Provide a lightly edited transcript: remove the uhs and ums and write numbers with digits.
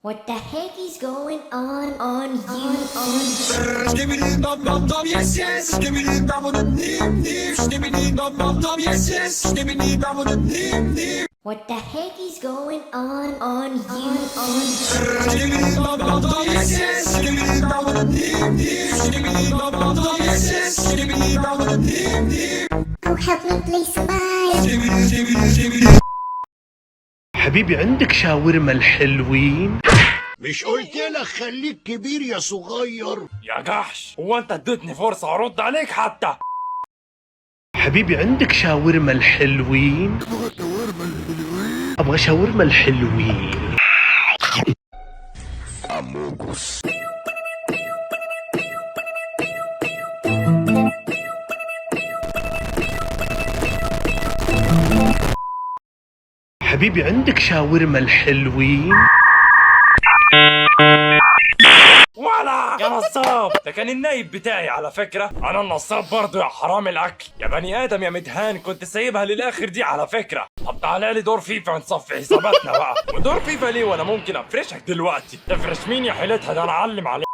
What the heck is going on you? Skibbidi dum dum dum, yes yes. Skibbidi dum dum dim dim. Skibbidi dum dum dum, yes yes. Skibbidi dum dum dim dim. What the heck is going on you? Skibbidi dum dum dum, yes yes. Skibbidi dum dum dim dim. Skibbidi dum dum dum, yes yes. Skibbidi dum dum dim dim. Oh, help me please, somebody. Skibbidi skibbidi skibbidi. حبيبي عندك شاورما الحلوين؟ مش قلت لك خليك كبير يا صغير؟ يا جحش، هو انت اديتني فرصة ارد عليك حتى؟ حبيبي عندك شاورما الحلوين؟ ابغى شاورما الحلوين. حبيبي عندك شاورما الحلوين؟ ولا يا نصاب، ده كان النايب بتاعي على فكرة. انا النصاب برضه يا حرام الاكل يا بني ادم يا مدهان، كنت سايبها للاخر دي على فكرة. طب تعالى لي دور فيفا نصفي حساباتنا بقى. ودور فيفا ليه وانا ممكن افرشك دلوقتي؟ تفرش مين يا حيلتها؟ ده انا اعلم عليك.